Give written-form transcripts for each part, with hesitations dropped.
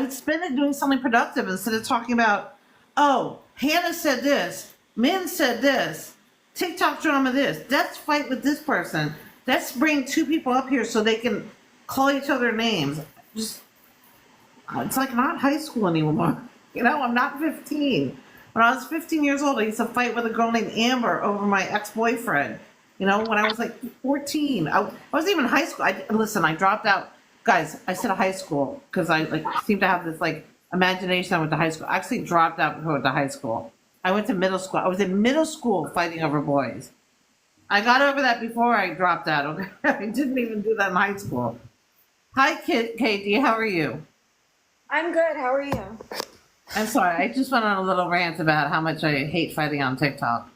would spend it doing something productive instead of talking about, oh, Hannah said this, Min said this, TikTok drama this. Let's fight with this person. Let's bring two people up here so they can call each other names. Just, it's like not high school anymore. You know, I'm not 15. When I was 15 years old, I used to fight with a girl named Amber over my ex-boyfriend. You know, when I was like 14, I wasn't even in high school. I dropped out. Guys, I said high school because I seem to have this imagination. I went to high school. I actually dropped out before I went to high school. I went to middle school. I was in middle school fighting over boys. I got over that before I dropped out. Okay? I didn't even do that in high school. Hi, Katie. How are you? I'm good. How are you? I'm sorry. I just went on a little rant about how much I hate fighting on TikTok.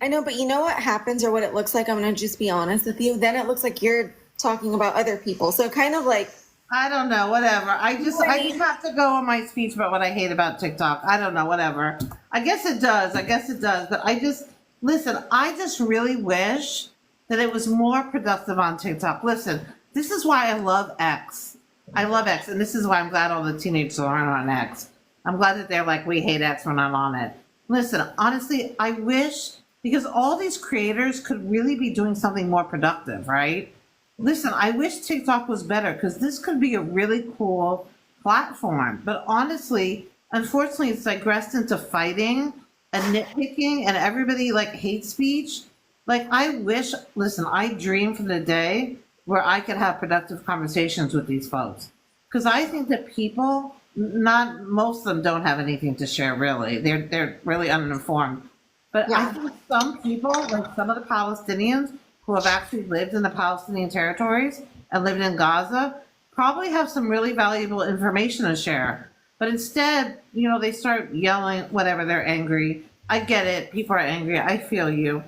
I know, but you know what happens or what it looks like? I'm going to just be honest with you. Then it looks like you're talking about other people. So kind of like... I don't know, whatever. I just have to go on my speech about what I hate about TikTok. I don't know, whatever. I guess it does. But I just really wish that it was more productive on TikTok. Listen, this is why I love X. I love X, and this is why I'm glad all the teenagers aren't on X. I'm glad that they're like, we hate X, we're not on it. Listen, honestly, I wish... because all these creators could really be doing something more productive, right? Listen, I wish TikTok was better because this could be a really cool platform. But honestly, unfortunately, it's digressed into fighting and nitpicking and everybody hate speech. I dream for the day where I could have productive conversations with these folks. Because I think that people, not most of them don't have anything to share, really. They're really uninformed. But yeah. I think some people, like some of the Palestinians who have actually lived in the Palestinian territories and lived in Gaza, probably have some really valuable information to share. But instead, they start yelling, whatever, they're angry. I get it. People are angry. I feel you.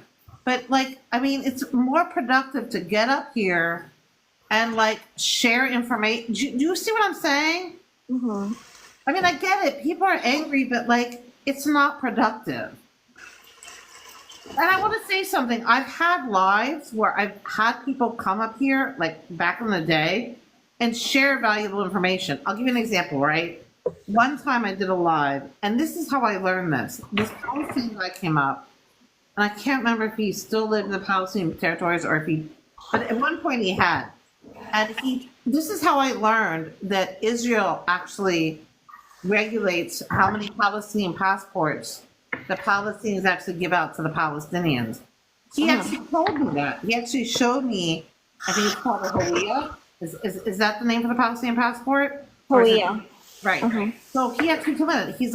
But it's more productive to get up here and share information. Do you see what I'm saying? Mm-hmm. I get it. People are angry, but it's not productive. And I want to say something. I've had lives where I've had people come up here, back in the day, and share valuable information. I'll give you an example, right? One time I did a live, and this is how I learned this. This Palestinian guy came up, and I can't remember if he still lived in the Palestinian territories or if but at one point he had. And this is how I learned that Israel actually regulates how many Palestinian passports the Palestinians actually give out to the Palestinians. He actually told me that. He actually showed me, I think it's called a Hawiyah. Is that the name for the Palestinian passport? Hawiyah. Right. Okay. So he actually told me that. He's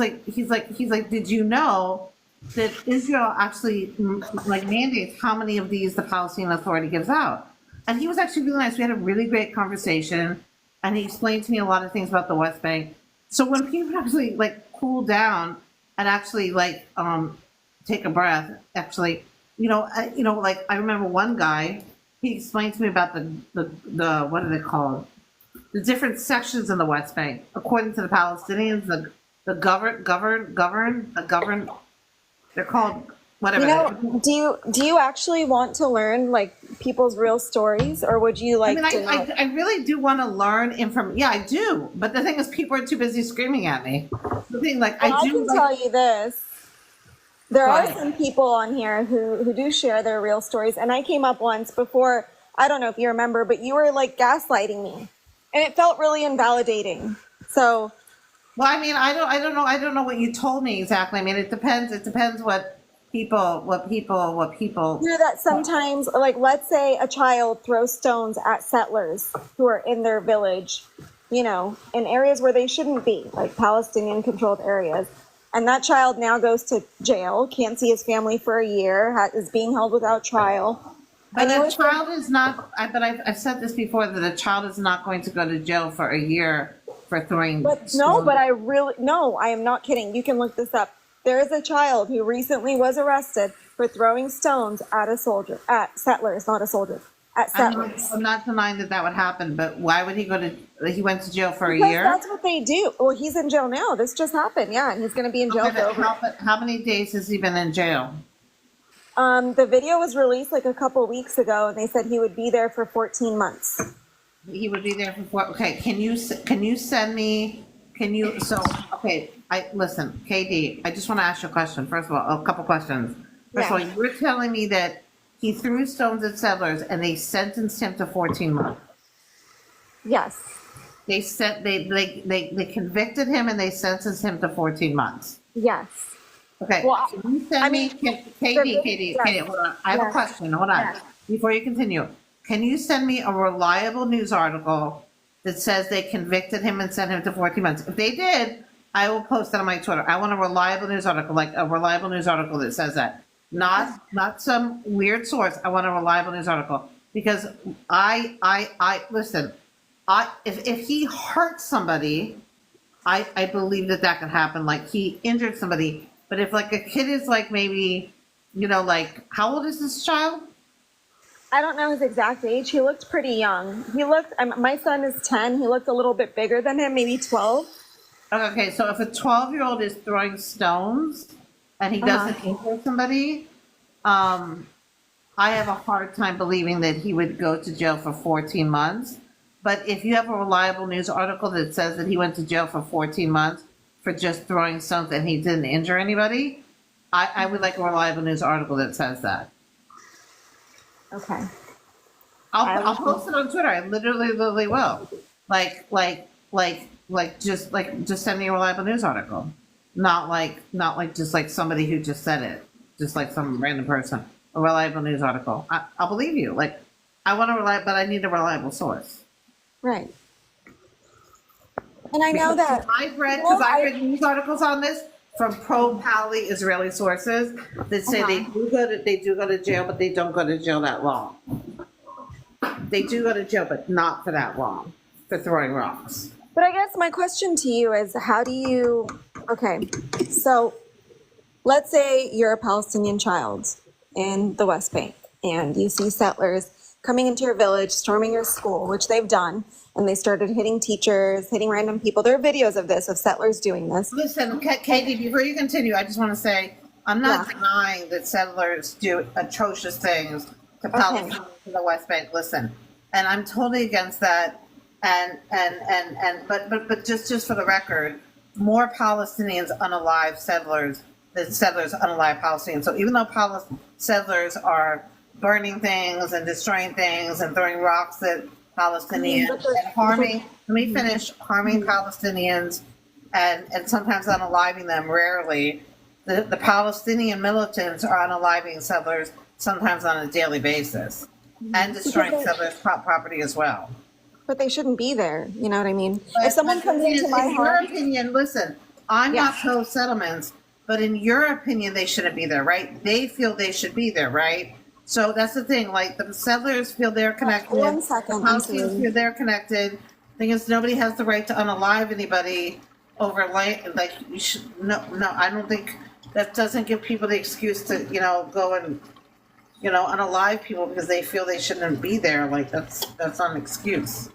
like, did you know that Israel actually mandates how many of these the Palestinian Authority gives out? And he was actually really nice. We had a really great conversation, and he explained to me a lot of things about the West Bank. So when people actually cool down and actually take a breath, actually, I remember one guy, he explained to me about the what are they called? The different sections in the West Bank. According to the Palestinians, the govern, they're called whatever. Do you actually want to learn people's real stories, or would you like to? I really do want to learn information. Yeah, I do. But the thing is, people are too busy screaming at me. The thing, I can tell you this. There are some people on here who do share their real stories, and I came up once before. I don't know if you remember, but you were gaslighting me, and it felt really invalidating. So, well, I don't know what you told me exactly. It depends. It depends what people. Hear that sometimes, let's say a child throws stones at settlers who are in their village, in areas where they shouldn't be, Palestinian controlled areas. And that child now goes to jail, can't see his family for a year, is being held without trial. But a child is not, but I've said this before, that a child is not going to go to jail for a year for throwing stones. I am not kidding. You can look this up. There is a child who recently was arrested for throwing stones at settlers, not a soldier, at settlers. I'm not denying that would happen, but why would he he went to jail for a year? That's what they do. Well, he's in jail now. This just happened, yeah, and he's going to be in jail for over. How many days has he been in jail? The video was released a couple weeks ago, and they said he would be there for 14 months. He would be there for okay. Can you send me Okay, listen, KD, I just want to ask you a question. First of all, a couple questions. First Yeah. of all, you were telling me that he threw stones at settlers and they sentenced him to 14 months. Yes. They convicted him and they sentenced him to 14 months. Yes. Okay, Well, can you send me, Katie, hold on. I have a question, hold on. Yes. Before you continue, can you send me a reliable news article that says they convicted him and sent him to 14 months? If they did, I will post it on my Twitter. I want a reliable news article, like a reliable news article that says that. Not some weird source. I want a reliable news article because listen, if he hurt somebody, I believe that could happen. Like he injured somebody. But if like a kid is like maybe, like how old is this child? I don't know his exact age. He looked pretty young. My son is 10. He looked a little bit bigger than him, maybe 12. Okay, so if a 12-year-old is throwing stones and he doesn't injure somebody, I have a hard time believing that he would go to jail for 14 months. But if you have a reliable news article that says that he went to jail for 14 months for just throwing stones and he didn't injure anybody, I would like a reliable news article that says that. Okay. I'll post it on Twitter. I literally will. Just send me a reliable news article. Not like just like somebody who just said it. Just like some random person. A reliable news article. I'll believe you. Like I want but I need a reliable source. Right. And I know that I've read news articles on this from pro-Pali Israeli sources that say they do go to jail, but they don't go to jail that long. They do go to jail, but not for that long for throwing rocks. But I guess my question to you is okay, so let's say you're a Palestinian child in the West Bank and you see settlers coming into your village, storming your school, which they've done, and they started hitting teachers, hitting random people. There are videos of this, of settlers doing this. Listen, Katie, before you continue, I just want to say, I'm not denying that settlers do atrocious things to Palestinians in the West Bank. Listen, and I'm totally against that. But just for the record, more Palestinians unalive settlers than settlers unalive Palestinians. So even though settlers are burning things and destroying things and throwing rocks at Palestinians and harming Palestinians and sometimes unaliving them, rarely. The Palestinian militants are unaliving settlers sometimes on a daily basis and destroying settlers' property as well. But they shouldn't be there. You know what I mean? If someone comes into my house, in your opinion, listen, I'm not pro settlements, but in your opinion, they shouldn't be there, right? They feel they should be there, right? So that's the thing. Like the settlers feel they're connected. 1 second. The Palestinians feel they're connected. The thing is, nobody has the right to unalive anybody over like you should. No. I don't think that doesn't give people the excuse to go and unalive people because they feel they shouldn't be there. Like that's not an excuse.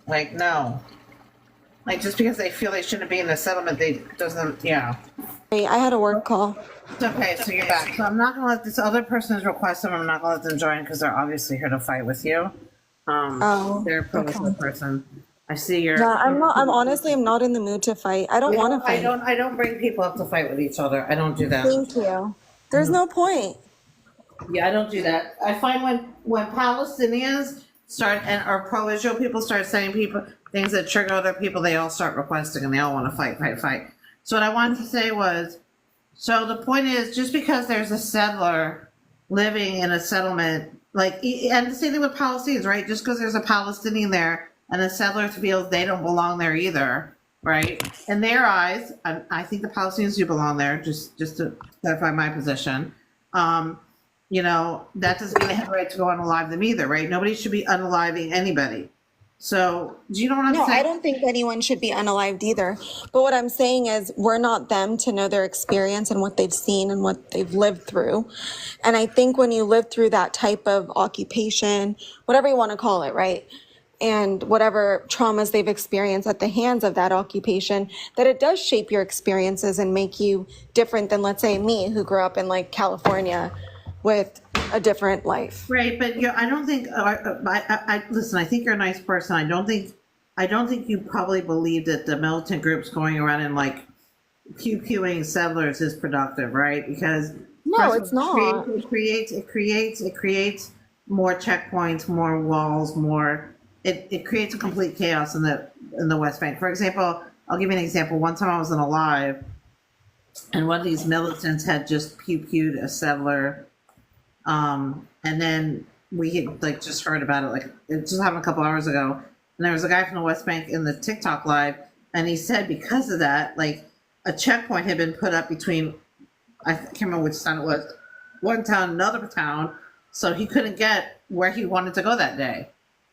Like no. Like just because they feel they shouldn't be in the settlement, I had a work call. Okay, so you're back. So I'm not going to let this other person's request them. I'm not going to let them join because they're obviously here to fight with you. They're a pro-Muslim person. I see you're. Yeah, I'm not. I'm not in the mood to fight. I don't want to fight. I don't bring people up to fight with each other. I don't do that. Thank you. There's no point. Yeah, I don't do that. I find when Palestinians or pro-Israel people start saying things that trigger other people, they all start requesting and they all want to fight. So what I wanted to say was. So the point is, just because there's a settler living in a settlement, and the same thing with Palestinians, right? Just because there's a Palestinian there and the settlers feel they don't belong there either, right? In their eyes, I think the Palestinians do belong there, just to clarify my position. That doesn't mean they have the right to go unalive them either, right? Nobody should be unaliving anybody. So, do you know what I'm saying? No, I don't think anyone should be unalived either. But what I'm saying is we're not them to know their experience and what they've seen and what they've lived through. And I think when you live through that type of occupation, whatever you want to call it, right? And whatever traumas they've experienced at the hands of that occupation, that it does shape your experiences and make you different than, let's say, me, who grew up in California with a different life. Right, but I don't think. I listen. I think you're a nice person. I I don't think you probably believe that the militant groups going around and like pew-pewing settlers is productive, right? Because No, first of it's all, not. it creates more checkpoints, more walls, more. It creates a complete chaos in the West Bank. For example, I'll give you an example. One time I was in a live, and one of these militants had just pew-pewed a settler, and then we had like just heard about it, like it just happened a couple hours ago. And there was a guy from the West Bank in the TikTok live, and he said because of that, like a checkpoint had been put up between, I can't remember which town it was, one town, another town, so he couldn't get where he wanted to go that day.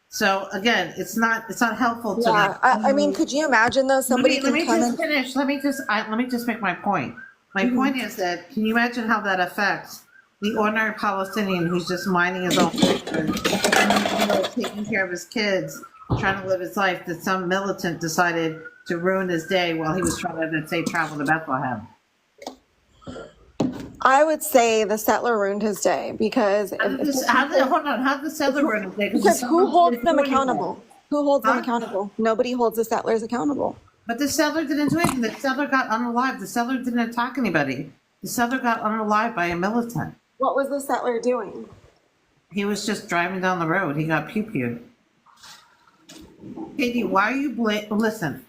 So again, it's not helpful to Yeah, I mean, could you imagine though? Somebody let can me come just in. finish. Let me just make my point. My point is that can you imagine how that affects the ordinary Palestinian who's just minding his own business, taking care of his kids, trying to live his life, that some militant decided to ruin his day while he was trying to say travel to Bethlehem. I would say the settler ruined his day because Hold on, how did the settler ruin his day? because who holds them accountable? Anything. Who holds them Huh? accountable? Nobody holds the settlers accountable. But the settler didn't do anything. The settler got unalived. The settler didn't attack anybody. The settler got unalived by a militant. What was the settler doing? He was just driving down the road. He got pew-pewed. Katie, why are you listen?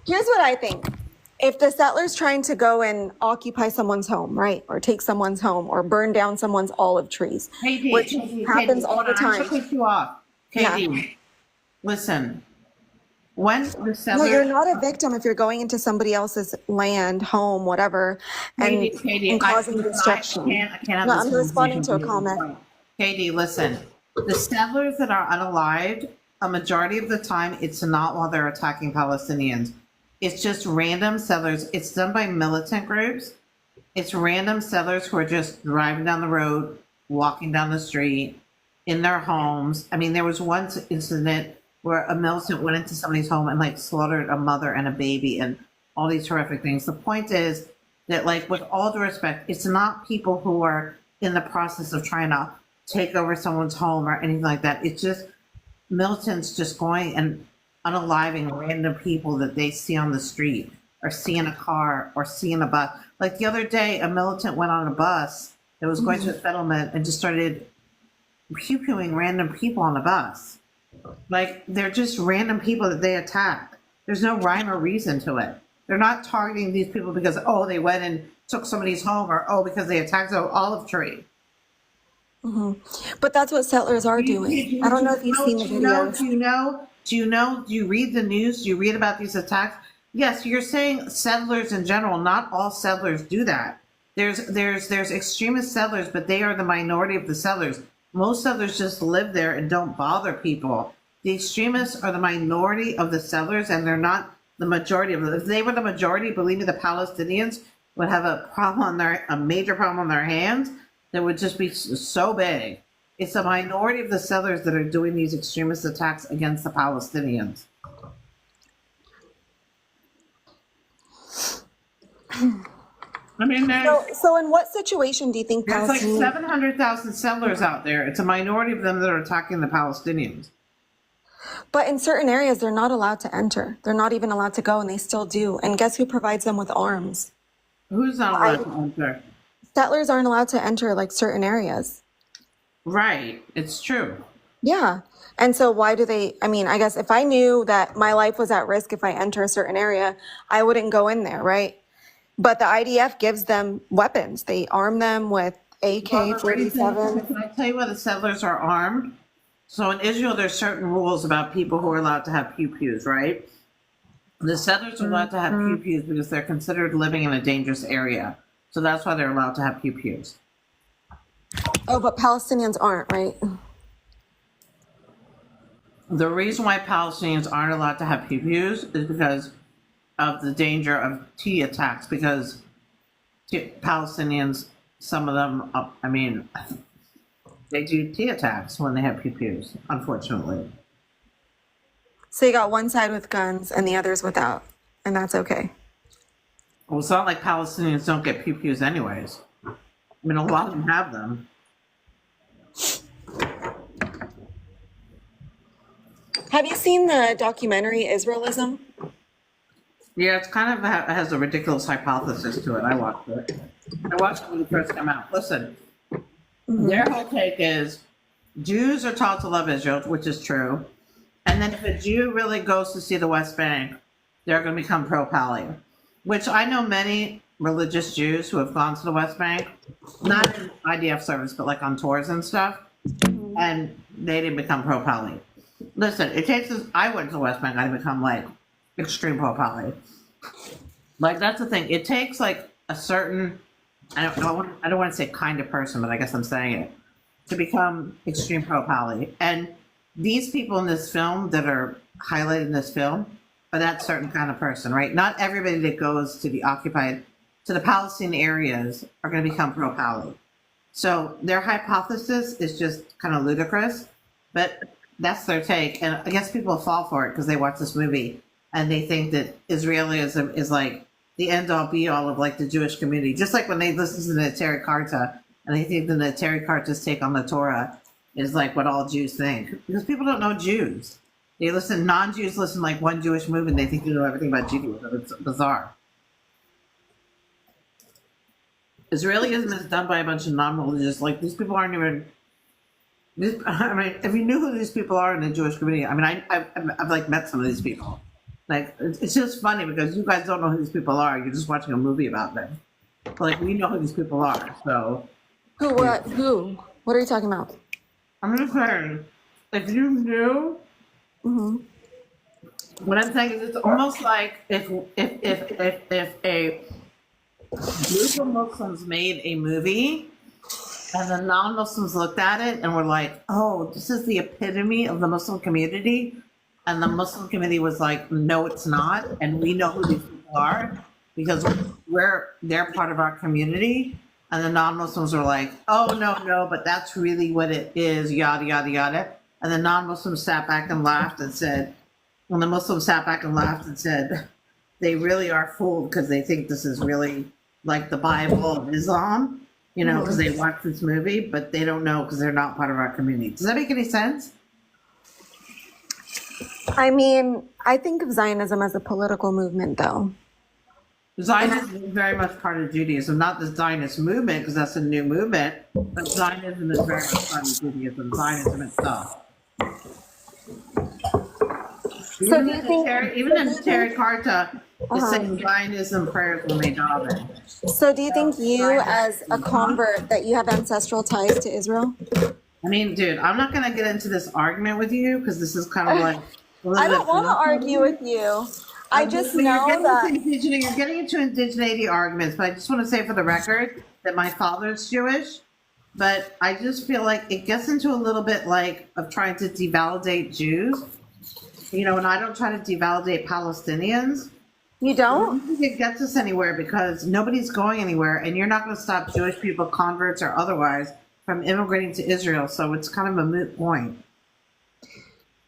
Here's what I think. If the settler's trying to go and occupy someone's home, right, or take someone's home, or burn down someone's olive trees, Katie, which happens all the time. I'm going to cut you off. Katie, Yeah. listen. When the settler... No, you're not a victim if you're going into somebody else's land, home, whatever, and causing destruction. I can't no, I'm responding to a comment. Katie, listen. The settlers that are unalived, a majority of the time, it's not while they're attacking Palestinians. It's just random settlers. It's done by militant groups. It's random settlers who are just driving down the road, walking down the street, in their homes. I mean, there was one incident where a militant went into somebody's home and like slaughtered a mother and a baby and all these horrific things. The point is that, like, with all due respect, it's not people who are in the process of trying to take over someone's home or anything like that. It's just militants just going and unaliving random people that they see on the street or see in a car or see in a bus. Like the other day, a militant went on a bus that was going to a settlement and just started pew-pewing random people on the bus. Like, they're just random people that they attack. There's no rhyme or reason to it. They're not targeting these people because, oh, they went and took somebody's home, or, oh, because they attacked an olive tree. But that's what settlers are doing. I don't know if you've seen the videos. Do you read the news? Do you read about these attacks? Yes, you're saying settlers in general. Not all settlers do that. There's extremist settlers, but they are the minority of the settlers. Most settlers just live there and don't bother people. The extremists are the minority of the settlers, and they're not the majority of them. If they were the majority, believe me, the Palestinians would have a major problem on their hands that would just be so big. It's a minority of the settlers that are doing these extremist attacks against the Palestinians. I mean, so in what situation do you think there's like 700,000 settlers out there. It's a minority of them that are attacking the Palestinians. But in certain areas, they're not allowed to enter. They're not even allowed to go, and they still do. And guess who provides them with arms? Who's not allowed to enter? Settlers aren't allowed to enter like certain areas. Right. It's true. Yeah. And so why do they, I mean, I guess if I knew that my life was at risk if I enter a certain area, I wouldn't go in there, right? But the IDF gives them weapons. They arm them with AK-47. Can I tell you why the settlers are armed? So in Israel, there's certain rules about people who are allowed to have pew-pews, right? The settlers are allowed to have pew-pews because they're considered living in a dangerous area. So that's why they're allowed to have pew-pews. Oh, but Palestinians aren't, right? The reason why Palestinians aren't allowed to have pew-pews is because of the danger of T attacks, because Palestinians, some of them, I mean, they do T attacks when they have pew-pews, unfortunately. So you got one side with guns and the others without, and that's okay. Well, it's not like Palestinians don't get pew-pews anyways. I mean, a lot of them have them. Have you seen the documentary Israelism? Yeah, it's kind of has a ridiculous hypothesis to it. I watched it. I watched it when it first came out. Listen, their whole take is Jews are taught to love Israel, which is true. And then if a Jew really goes to see the West Bank, they're going to become pro-Pally, which I know many religious Jews who have gone to the West Bank, not in IDF service, but like on tours and stuff, and they didn't become pro-Pally. Listen, it takes us, I went to the West Bank, I didn't become like extreme pro-Pally. Like, that's the thing. It takes like a certain, I don't want to say kind of person, but I guess I'm saying it, to become extreme pro-Pally. And these people in this film that are highlighted in this film are that certain kind of person, right? Not everybody that goes to the occupied, to the Palestinian areas are going to become pro-Pally. So their hypothesis is just kind of ludicrous, but that's their take. And I guess people fall for it because they watch this movie and they think that Israelism is like the end-all be-all of like the Jewish community. Just like when they listen to the Terry Karta and they think that the Terry Karta's take on the Torah is like what all Jews think. Because people don't know Jews. They listen, non-Jews listen like one Jewish movie and they think they know everything about Judaism. It's bizarre. Israelism is done by a bunch of non-religious, like these people aren't even, I mean, if you knew who these people are in the Jewish community, I mean, I've like met some of these people. Like, it's just funny because you guys don't know who these people are. You're just watching a movie about them. But like, we know who these people are, so. Who, what, who? What are you talking about? I'm just saying, if you knew, what I'm saying is it's almost like if a group of Muslims made a movie and the non-Muslims looked at it and were like, oh, this is the epitome of the Muslim community. And the Muslim community was like, no, it's not. And we know who these people are because they're part of our community. And the non-Muslims were like, oh, no, but that's really what it is, yada, yada, yada. And the non-Muslims sat back and laughed and said, when the Muslims sat back and laughed and said, they really are fooled because they think this is really like the Bible of Islam, you know, because they watched this movie, but they don't know because they're not part of our community. Does that make any sense? I mean, I think of Zionism as a political movement, though. Zionism is very much part of Judaism, not the Zionist movement, because that's a new movement, but Zionism is very much part of Judaism, Zionism itself. So do you think, even in Terry Karta, is saying Zionism prayers when they daven. So do you think you, as a convert, that you have ancestral ties to Israel? I mean, dude, I'm not going to get into this argument with you because this is kind of like. I don't want to argue with you. I just know that you're getting into indigeneity arguments, but I just want to say for the record that my father's Jewish, but I just feel like it gets into a little bit like of trying to devalidate Jews, you know, and I don't try to devalidate Palestinians. You don't? I don't think it gets us anywhere because nobody's going anywhere, and you're not going to stop Jewish people, converts or otherwise, from immigrating to Israel. So it's kind of a moot point.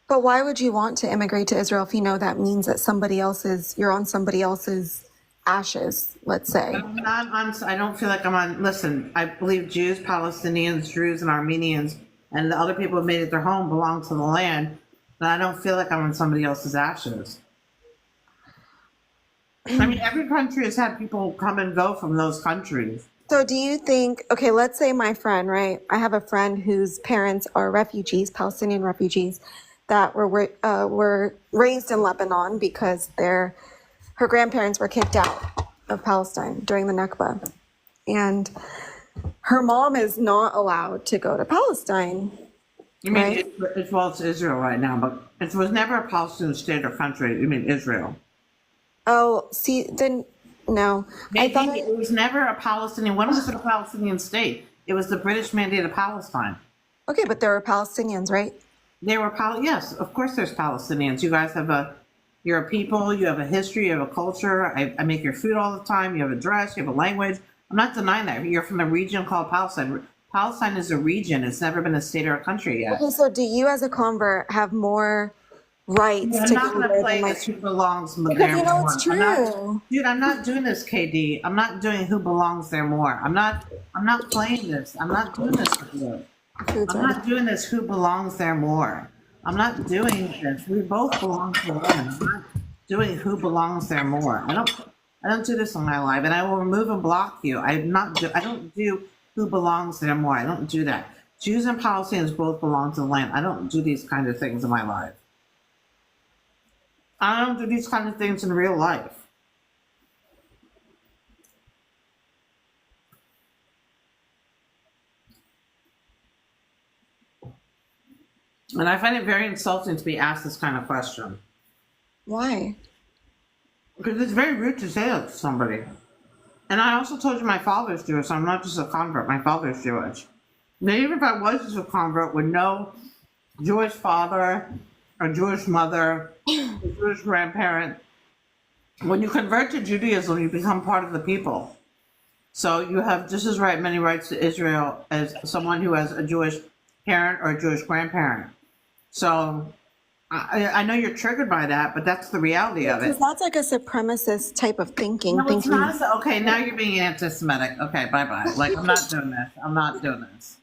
But why would you want to immigrate to Israel if you know that means that you're on somebody else's ashes, let's say? I don't feel like I'm on, listen, I believe Jews, Palestinians, Druze, and Armenians, and the other people who made it their home belong to the land, and I don't feel like I'm on somebody else's ashes. I mean, every country has had people come and go from those countries. So do you think, okay, let's say my friend, right? I have a friend whose parents are refugees, Palestinian refugees, that were raised in Lebanon because her grandparents were kicked out of Palestine during the Nakba. And her mom is not allowed to go to Palestine. You mean, right? it's Israel right now, but it was never a Palestinian state or country. You mean Israel. Oh, see, then, no. I thought it was never a Palestinian. When was it a Palestinian state? It was the British mandate of Palestine. Okay, but there were Palestinians, right? They were yes, of course there's Palestinians. You guys you're a people, you have a history, you have a culture. I make your food all the time. You have a dress, you have a language. I'm not denying that. You're from the region called Palestine. Palestine is a region. It's never been a state or a country yet. Okay, so do you as a convert have more rights I'm to not going to play this who belongs there because you know more. it's true. I'm not doing this, KD. I'm not doing who belongs there more. I'm not playing this. I'm not doing this with you. I'm not doing this who belongs there more. I'm not doing this. We both belong to the land. I'm not doing who belongs there more. I don't do this in my life, and I will remove and block you. I don't do who belongs there more. I don't do that. Jews and Palestinians both belong to the land. I don't do these kind of things in my life. I don't do these kind of things in real life. And I find it very insulting to be asked this kind of question. Why? Because it's very rude to say that to somebody. And I also told you my father's Jewish, so I'm not just a convert. My father's Jewish. Now, even if I was just a convert with no Jewish father, or Jewish mother, or Jewish grandparent, when you convert to Judaism, you become part of the people. So you have just as many rights to Israel as someone who has a Jewish parent or a Jewish grandparent. So I know you're triggered by that, but that's the reality of it. Because that's like a supremacist type of thinking. No, it's not. Okay, now you're being anti-Semitic. Okay, bye-bye. Like, I'm not doing this. I'm not doing this.